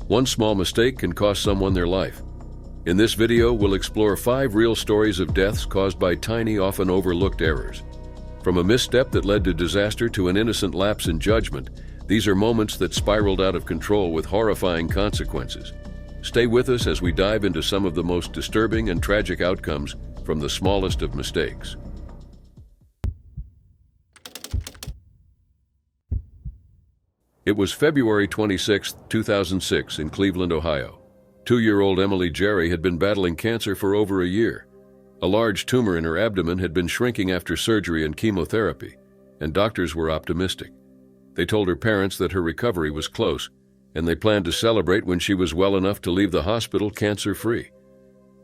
One small mistake can cost someone their life. In this video, we'll explore 5 real stories of deaths caused by tiny, often overlooked errors. From a misstep that led to disaster to an innocent lapse in judgment, these are moments that spiraled out of control with horrifying consequences. Stay with us as we dive into some of the most disturbing and tragic outcomes from the smallest of mistakes. It was February 26, 2006 in Cleveland, Ohio. 2-year-old Emily Jerry had been battling cancer for over a year. A large tumor in her abdomen had been shrinking after surgery and chemotherapy, and doctors were optimistic. They told her parents that her recovery was close, and they planned to celebrate when she was well enough to leave the hospital cancer-free.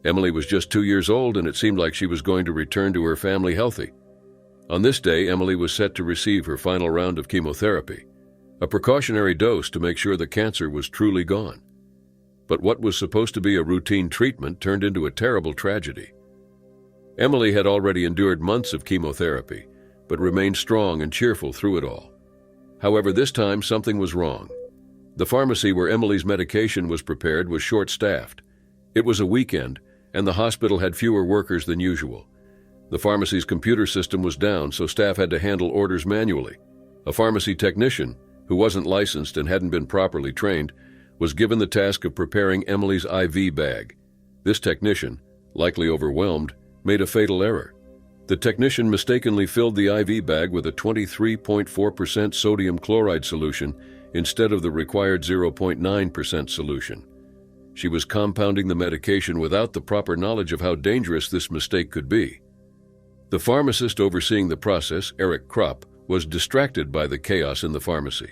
Emily was just 2 years old, and it seemed like she was going to return to her family healthy. On this day, Emily was set to receive her final round of chemotherapy, a precautionary dose to make sure the cancer was truly gone. But what was supposed to be a routine treatment turned into a terrible tragedy. Emily had already endured months of chemotherapy, but remained strong and cheerful through it all. However, this time something was wrong. The pharmacy where Emily's medication was prepared was short-staffed. It was a weekend, and the hospital had fewer workers than usual. The pharmacy's computer system was down, so staff had to handle orders manually. A pharmacy technician, who wasn't licensed and hadn't been properly trained, was given the task of preparing Emily's IV bag. This technician, likely overwhelmed, made a fatal error. The technician mistakenly filled the IV bag with a 23.4% sodium chloride solution instead of the required 0.9% solution. She was compounding the medication without the proper knowledge of how dangerous this mistake could be. The pharmacist overseeing the process, Eric Kropp, was distracted by the chaos in the pharmacy.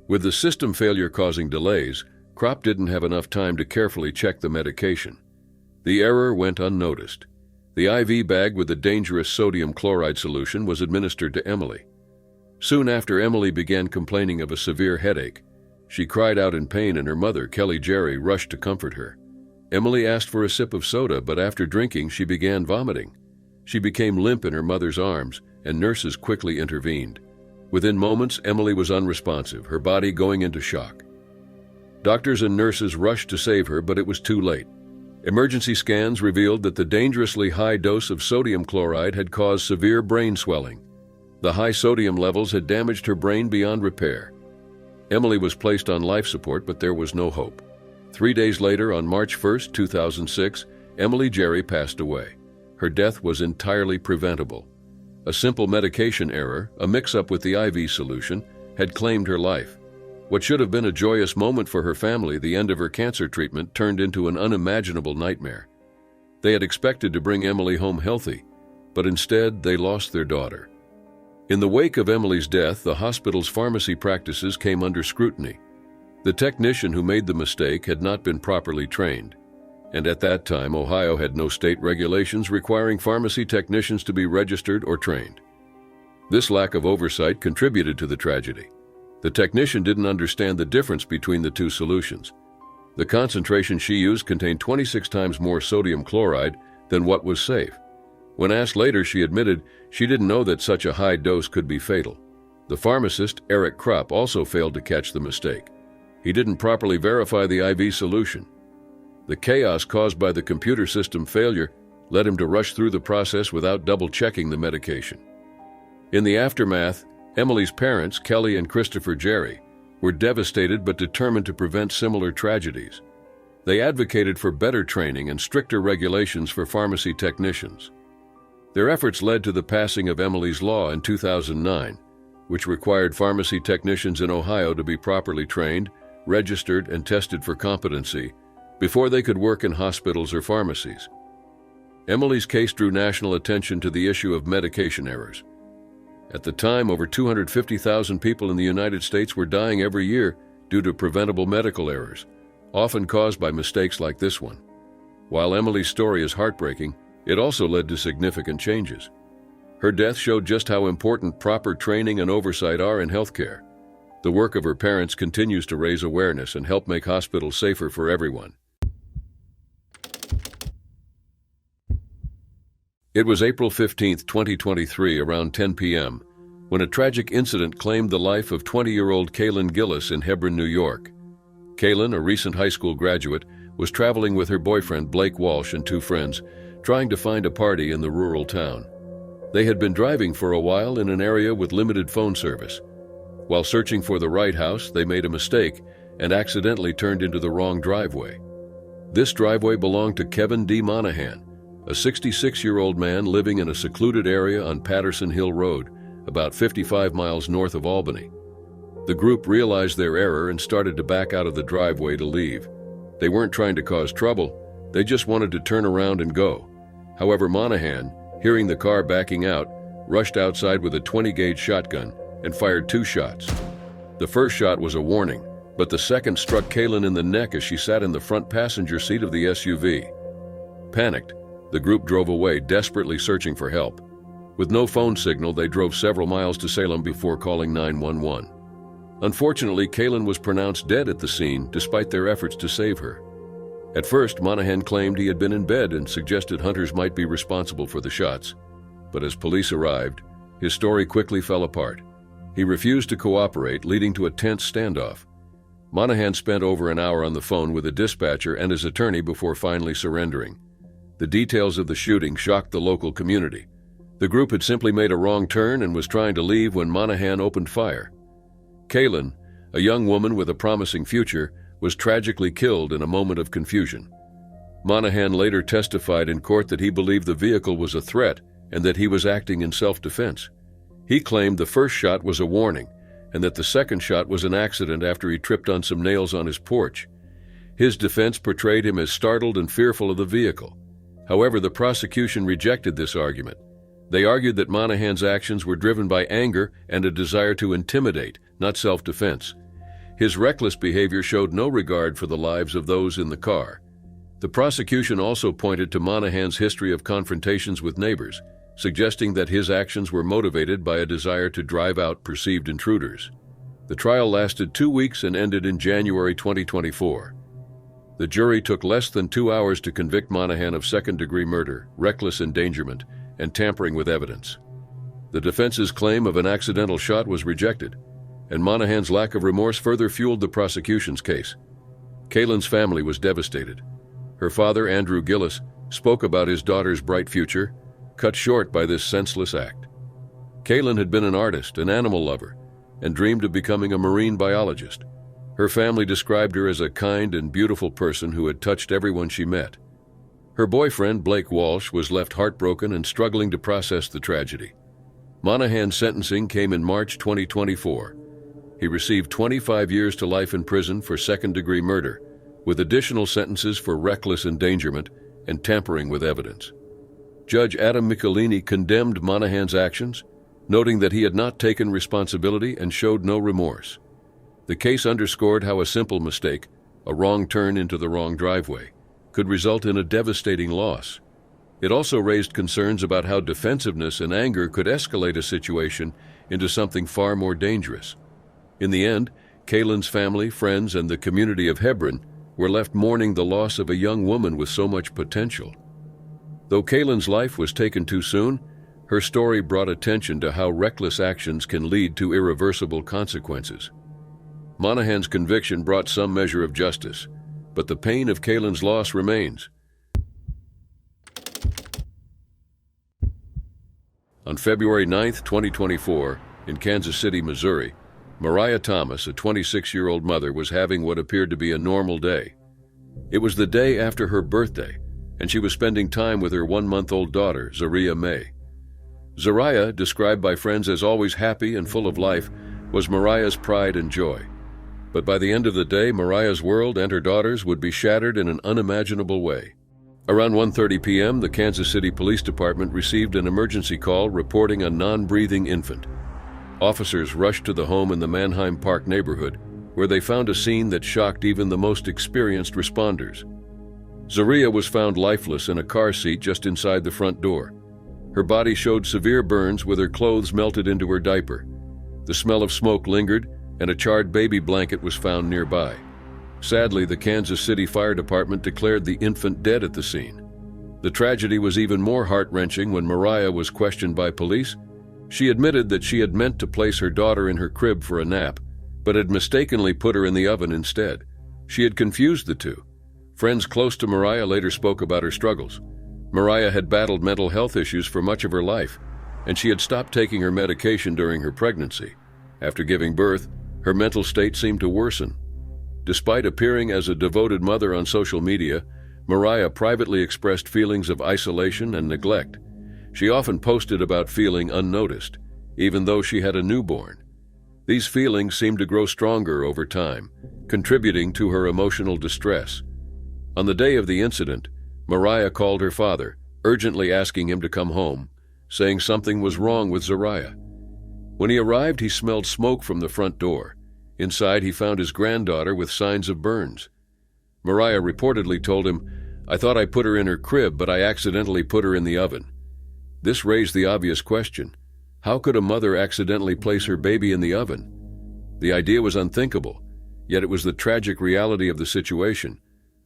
With the system failure causing delays, Kropp didn't have enough time to carefully check the medication. The error went unnoticed. The IV bag with the dangerous sodium chloride solution was administered to Emily. Soon after, Emily began complaining of a severe headache. She cried out in pain, and her mother, Kelly Jerry, rushed to comfort her. Emily asked for a sip of soda, but after drinking, she began vomiting. She became limp in her mother's arms, and nurses quickly intervened. Within moments, Emily was unresponsive, her body going into shock. Doctors and nurses rushed to save her, but it was too late. Emergency scans revealed that the dangerously high dose of sodium chloride had caused severe brain swelling. The high sodium levels had damaged her brain beyond repair. Emily was placed on life support, but there was no hope. 3 days later, on March 1, 2006, Emily Jerry passed away. Her death was entirely preventable. A simple medication error, a mix-up with the IV solution, had claimed her life. What should have been a joyous moment for her family, the end of her cancer treatment, turned into an unimaginable nightmare. They had expected to bring Emily home healthy, but instead they lost their daughter. In the wake of Emily's death, the hospital's pharmacy practices came under scrutiny. The technician who made the mistake had not been properly trained, and at that time, Ohio had no state regulations requiring pharmacy technicians to be registered or trained. This lack of oversight contributed to the tragedy. The technician didn't understand the difference between the two solutions. The concentration she used contained 26 times more sodium chloride than what was safe. When asked later, she admitted she didn't know that such a high dose could be fatal. The pharmacist, Eric Kropp, also failed to catch the mistake. He didn't properly verify the IV solution. The chaos caused by the computer system failure led him to rush through the process without double-checking the medication. In the aftermath, Emily's parents, Kelly and Christopher Jerry, were devastated but determined to prevent similar tragedies. They advocated for better training and stricter regulations for pharmacy technicians. Their efforts led to the passing of Emily's Law in 2009, which required pharmacy technicians in Ohio to be properly trained, registered, and tested for competency before they could work in hospitals or pharmacies. Emily's case drew national attention to the issue of medication errors. At the time, over 250,000 people in the United States were dying every year due to preventable medical errors, often caused by mistakes like this one. While Emily's story is heartbreaking, it also led to significant changes. Her death showed just how important proper training and oversight are in healthcare. The work of her parents continues to raise awareness and help make hospitals safer for everyone. It was April 15, 2023, around 10 p.m., when a tragic incident claimed the life of 20-year-old Kaylin Gillis in Hebron, New York. Kaylin, a recent high school graduate, was traveling with her boyfriend Blake Walsh and two friends, trying to find a party in the rural town. They had been driving for a while in an area with limited phone service. While searching for the right house, they made a mistake and accidentally turned into the wrong driveway. This driveway belonged to Kevin D. Monahan, a 66-year-old man living in a secluded area on Patterson Hill Road, about 55 miles north of Albany. The group realized their error and started to back out of the driveway to leave. They weren't trying to cause trouble, they just wanted to turn around and go. However, Monahan, hearing the car backing out, rushed outside with a 20-gauge shotgun and fired 2 shots. The first shot was a warning, but the second struck Kaylin in the neck as she sat in the front passenger seat of the SUV. Panicked, the group drove away, desperately searching for help. With no phone signal, they drove several miles to Salem before calling 911. Unfortunately, Kaylin was pronounced dead at the scene despite their efforts to save her. At first, Monahan claimed he had been in bed and suggested hunters might be responsible for the shots. But as police arrived, his story quickly fell apart. He refused to cooperate, leading to a tense standoff. Monahan spent over an hour on the phone with a dispatcher and his attorney before finally surrendering. The details of the shooting shocked the local community. The group had simply made a wrong turn and was trying to leave when Monahan opened fire. Kaylin, a young woman with a promising future, was tragically killed in a moment of confusion. Monahan later testified in court that he believed the vehicle was a threat and that he was acting in self-defense. He claimed the first shot was a warning and that the second shot was an accident after he tripped on some nails on his porch. His defense portrayed him as startled and fearful of the vehicle. However, the prosecution rejected this argument. They argued that Monahan's actions were driven by anger and a desire to intimidate, not self-defense. His reckless behavior showed no regard for the lives of those in the car. The prosecution also pointed to Monahan's history of confrontations with neighbors, suggesting that his actions were motivated by a desire to drive out perceived intruders. The trial lasted 2 weeks and ended in January 2024. The jury took less than 2 hours to convict Monahan of second-degree murder, reckless endangerment, and tampering with evidence. The defense's claim of an accidental shot was rejected, and Monahan's lack of remorse further fueled the prosecution's case. Kaylin's family was devastated. Her father, Andrew Gillis, spoke about his daughter's bright future, cut short by this senseless act. Kaylin had been an artist, an animal lover, and dreamed of becoming a marine biologist. Her family described her as a kind and beautiful person who had touched everyone she met. Her boyfriend, Blake Walsh, was left heartbroken and struggling to process the tragedy. Monahan's sentencing came in March 2024. He received 25 years to life in prison for second-degree murder, with additional sentences for reckless endangerment and tampering with evidence. Judge Adam Michelini condemned Monahan's actions, noting that he had not taken responsibility and showed no remorse. The case underscored how a simple mistake, a wrong turn into the wrong driveway, could result in a devastating loss. It also raised concerns about how defensiveness and anger could escalate a situation into something far more dangerous. In the end, Kaylin's family, friends, and the community of Hebron were left mourning the loss of a young woman with so much potential. Though Kaylin's life was taken too soon, her story brought attention to how reckless actions can lead to irreversible consequences. Monahan's conviction brought some measure of justice, but the pain of Kaylin's loss remains. On February 9, 2024, in Kansas City, Missouri, Mariah Thomas, a 26-year-old mother, was having what appeared to be a normal day. It was the day after her birthday, and she was spending time with her 1-month-old daughter, Zariah May. Zariah, described by friends as always happy and full of life, was Mariah's pride and joy. But by the end of the day, Mariah's world and her daughter's would be shattered in an unimaginable way. Around 1:30 p.m., the Kansas City Police Department received an emergency call reporting a non-breathing infant. Officers rushed to the home in the Manheim Park neighborhood, where they found a scene that shocked even the most experienced responders. Zariah was found lifeless in a car seat just inside the front door. Her body showed severe burns with her clothes melted into her diaper. The smell of smoke lingered, and a charred baby blanket was found nearby. Sadly, the Kansas City Fire Department declared the infant dead at the scene. The tragedy was even more heart-wrenching when Mariah was questioned by police. She admitted that she had meant to place her daughter in her crib for a nap, but had mistakenly put her in the oven instead. She had confused the two. Friends close to Mariah later spoke about her struggles. Mariah had battled mental health issues for much of her life, and she had stopped taking her medication during her pregnancy. After giving birth, her mental state seemed to worsen. Despite appearing as a devoted mother on social media, Mariah privately expressed feelings of isolation and neglect. She often posted about feeling unnoticed, even though she had a newborn. These feelings seemed to grow stronger over time, contributing to her emotional distress. On the day of the incident, Mariah called her father, urgently asking him to come home, saying something was wrong with Zariah. When he arrived, he smelled smoke from the front door. Inside, he found his granddaughter with signs of burns. Mariah reportedly told him, "I thought I put her in her crib, but I accidentally put her in the oven." This raised the obvious question: how could a mother accidentally place her baby in the oven? The idea was unthinkable, yet it was the tragic reality of the situation.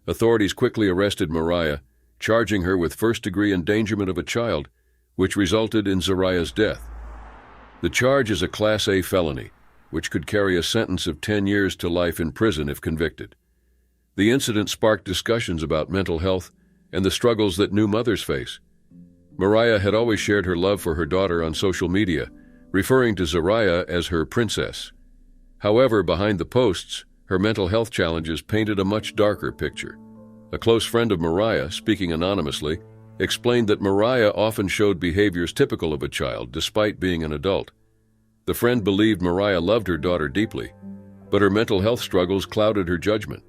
Authorities quickly arrested Mariah, charging her with first-degree endangerment of a child, which resulted in Zariah's death. The charge is a Class A felony, which could carry a sentence of 10 years to life in prison if convicted. The incident sparked discussions about mental health and the struggles that new mothers face. Mariah had always shared her love for her daughter on social media, referring to Zariah as her princess. However, behind the posts, her mental health challenges painted a much darker picture. A close friend of Mariah, speaking anonymously, explained that Mariah often showed behaviors typical of a child despite being an adult. The friend believed Mariah loved her daughter deeply, but her mental health struggles clouded her judgment.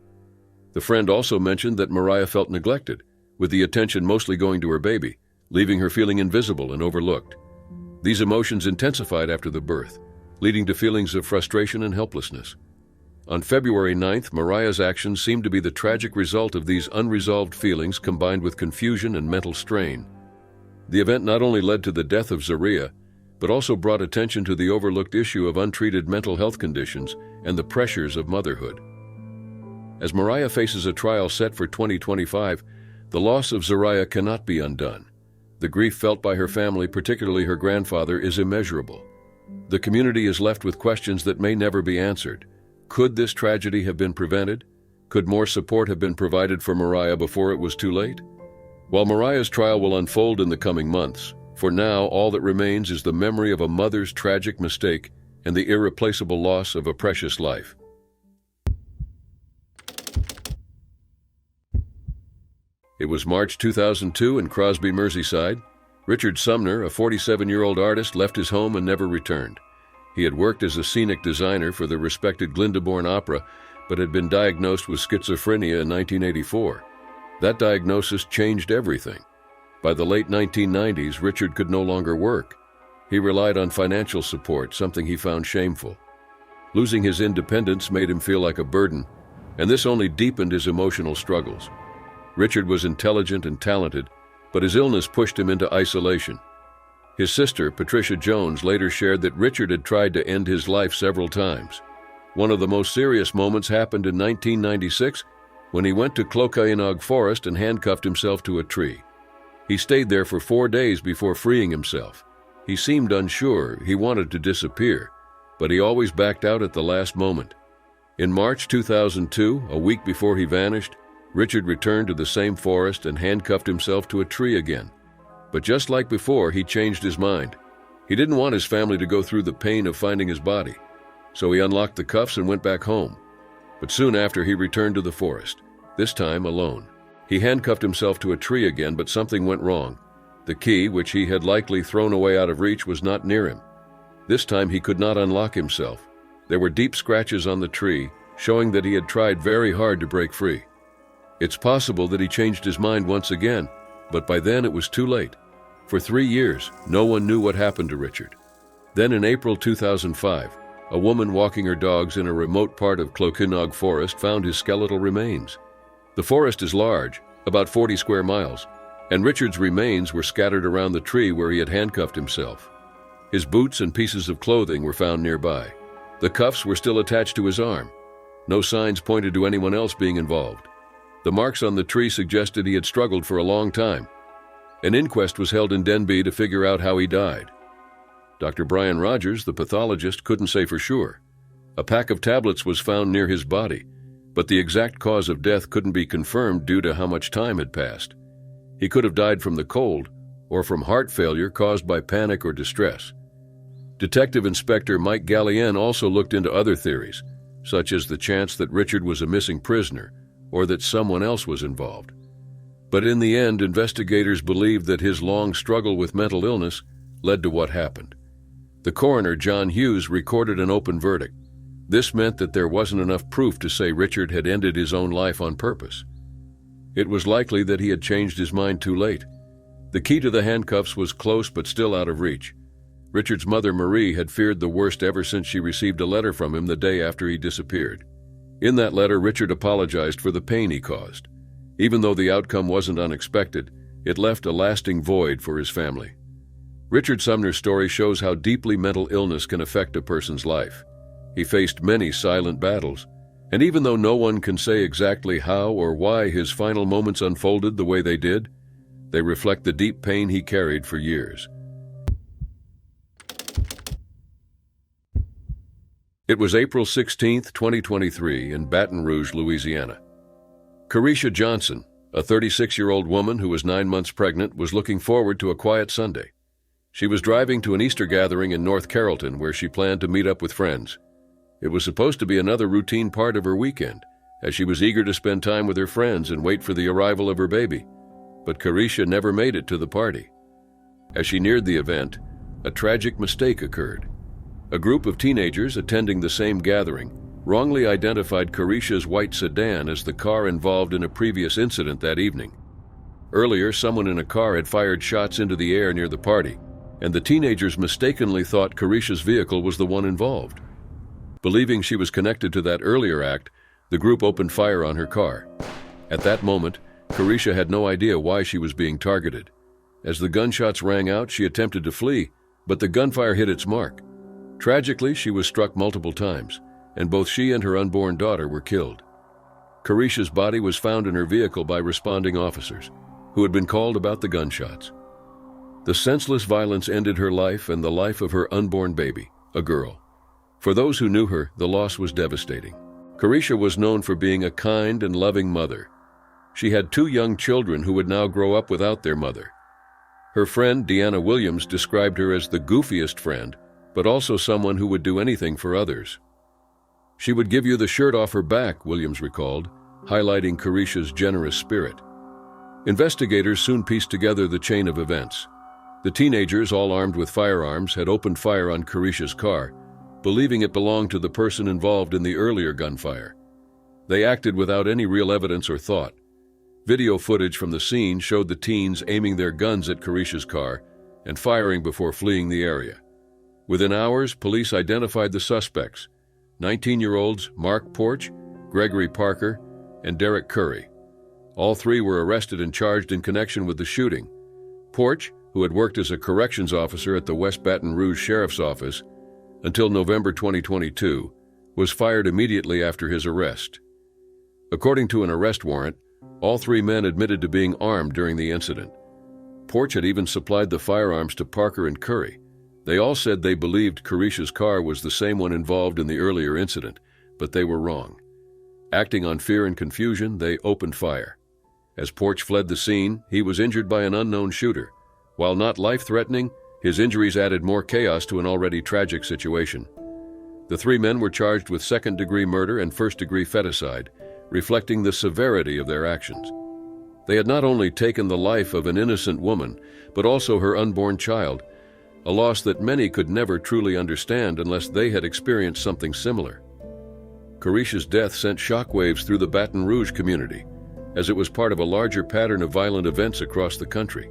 The friend also mentioned that Mariah felt neglected, with the attention mostly going to her baby, leaving her feeling invisible and overlooked. These emotions intensified after the birth, leading to feelings of frustration and helplessness. On February 9th, Mariah's actions seemed to be the tragic result of these unresolved feelings combined with confusion and mental strain. The event not only led to the death of Zariah, but also brought attention to the overlooked issue of untreated mental health conditions and the pressures of motherhood. As Mariah faces a trial set for 2025, the loss of Zariah cannot be undone. The grief felt by her family, particularly her grandfather, is immeasurable. The community is left with questions that may never be answered. Could this tragedy have been prevented? Could more support have been provided for Mariah before it was too late? While Mariah's trial will unfold in the coming months, for now all that remains is the memory of a mother's tragic mistake and the irreplaceable loss of a precious life. It was March 2002 in Crosby, Merseyside. Richard Sumner, a 47-year-old artist, left his home and never returned. He had worked as a scenic designer for the respected Glyndebourne Opera, but had been diagnosed with schizophrenia in 1984. That diagnosis changed everything. By the late 1990s, Richard could no longer work. He relied on financial support, something he found shameful. Losing his independence made him feel like a burden, and this only deepened his emotional struggles. Richard was intelligent and talented, but his illness pushed him into isolation. His sister, Patricia Jones, later shared that Richard had tried to end his life several times. One of the most serious moments happened in 1996 when he went to Clocaenog Forest and handcuffed himself to a tree. He stayed there for 4 days before freeing himself. He seemed unsure, he wanted to disappear, but he always backed out at the last moment. In March 2002, a week before he vanished, Richard returned to the same forest and handcuffed himself to a tree again. But just like before, he changed his mind. He didn't want his family to go through the pain of finding his body, so he unlocked the cuffs and went back home. But soon after, he returned to the forest, this time alone. He handcuffed himself to a tree again, but something went wrong. The key, which he had likely thrown away out of reach, was not near him. This time he could not unlock himself. There were deep scratches on the tree, showing that he had tried very hard to break free. It's possible that he changed his mind once again, but by then it was too late. For 3 years, no one knew what happened to Richard. Then in April 2005, a woman walking her dogs in a remote part of Clocaenog Forest found his skeletal remains. The forest is large, about 40 square miles, and Richard's remains were scattered around the tree where he had handcuffed himself. His boots and pieces of clothing were found nearby. The cuffs were still attached to his arm. No signs pointed to anyone else being involved. The marks on the tree suggested he had struggled for a long time. An inquest was held in Denbigh to figure out how he died. Dr. Brian Rogers, the pathologist, couldn't say for sure. A pack of tablets was found near his body. but the exact cause of death couldn't be confirmed due to how much time had passed. He could have died from the cold or from heart failure caused by panic or distress. Detective Inspector Mike Gallienne also looked into other theories, such as the chance that Richard was a missing prisoner or that someone else was involved. But in the end, investigators believed that his long struggle with mental illness led to what happened. The coroner, John Hughes, recorded an open verdict. This meant that there wasn't enough proof to say Richard had ended his own life on purpose. It was likely that he had changed his mind too late. The key to the handcuffs was close but still out of reach. Richard's mother, Marie, had feared the worst ever since she received a letter from him the day after he disappeared. In that letter, Richard apologized for the pain he caused. Even though the outcome wasn't unexpected, it left a lasting void for his family. Richard Sumner's story shows how deeply mental illness can affect a person's life. He faced many silent battles, and even though no one can say exactly how or why his final moments unfolded the way they did, they reflect the deep pain he carried for years. It was April 16, 2023, in Baton Rouge, Louisiana. Carisha Johnson, a 36-year-old woman who was 9 months pregnant, was looking forward to a quiet Sunday. She was driving to an Easter gathering in North Carrollton where she planned to meet up with friends. It was supposed to be another routine part of her weekend, as she was eager to spend time with her friends and wait for the arrival of her baby. But Carisha never made it to the party. As she neared the event, a tragic mistake occurred. A group of teenagers attending the same gathering wrongly identified Carisha's white sedan as the car involved in a previous incident that evening. Earlier, someone in a car had fired shots into the air near the party, and the teenagers mistakenly thought Carisha's vehicle was the one involved. Believing she was connected to that earlier act, the group opened fire on her car. At that moment, Carisha had no idea why she was being targeted. As the gunshots rang out, she attempted to flee, but the gunfire hit its mark. Tragically, she was struck multiple times, and both she and her unborn daughter were killed. Carisha's body was found in her vehicle by responding officers, who had been called about the gunshots. The senseless violence ended her life and the life of her unborn baby, a girl. For those who knew her, the loss was devastating. Carisha was known for being a kind and loving mother. She had 2 young children who would now grow up without their mother. Her friend, Deanna Williams, described her as the goofiest friend, but also someone who would do anything for others. She would give you the shirt off her back, Williams recalled, highlighting Carisha's generous spirit. Investigators soon pieced together the chain of events. The teenagers, all armed with firearms, had opened fire on Carisha's car, believing it belonged to the person involved in the earlier gunfire. They acted without any real evidence or thought. Video footage from the scene showed the teens aiming their guns at Carisha's car and firing before fleeing the area. Within hours, police identified the suspects, 19-year-olds Mark Porch, Gregory Parker, and Derek Curry. All 3 were arrested and charged in connection with the shooting. Porch, who had worked as a corrections officer at the West Baton Rouge Sheriff's Office until November 2022, was fired immediately after his arrest. According to an arrest warrant, all 3 men admitted to being armed during the incident. Porch had even supplied the firearms to Parker and Curry. They all said they believed Carisha's car was the same one involved in the earlier incident, but they were wrong. Acting on fear and confusion, they opened fire. As Porch fled the scene, he was injured by an unknown shooter. While not life-threatening, his injuries added more chaos to an already tragic situation. The 3 men were charged with second-degree murder and first-degree feticide, reflecting the severity of their actions. They had not only taken the life of an innocent woman, but also her unborn child, a loss that many could never truly understand unless they had experienced something similar. Carisha's death sent shockwaves through the Baton Rouge community, as it was part of a larger pattern of violent events across the country.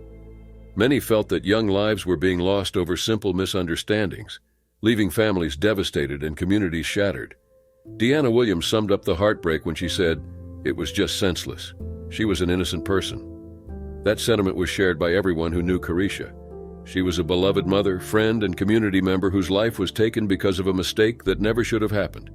Many felt that young lives were being lost over simple misunderstandings, leaving families devastated and communities shattered. Deanna Williams summed up the heartbreak when she said, "It was just senseless. She was an innocent person." That sentiment was shared by everyone who knew Carisha. She was a beloved mother, friend, and community member whose life was taken because of a mistake that never should have happened.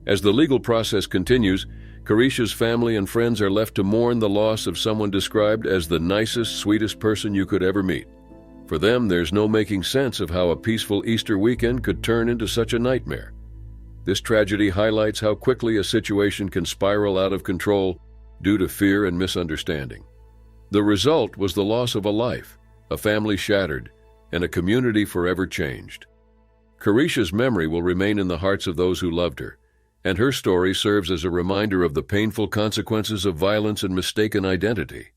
As the legal process continues, Carisha's family and friends are left to mourn the loss of someone described as the nicest, sweetest person you could ever meet. For them, there's no making sense of how a peaceful Easter weekend could turn into such a nightmare. This tragedy highlights how quickly a situation can spiral out of control due to fear and misunderstanding. The result was the loss of a life, a family shattered, and a community forever changed. Carisha's memory will remain in the hearts of those who loved her, and her story serves as a reminder of the painful consequences of violence and mistaken identity.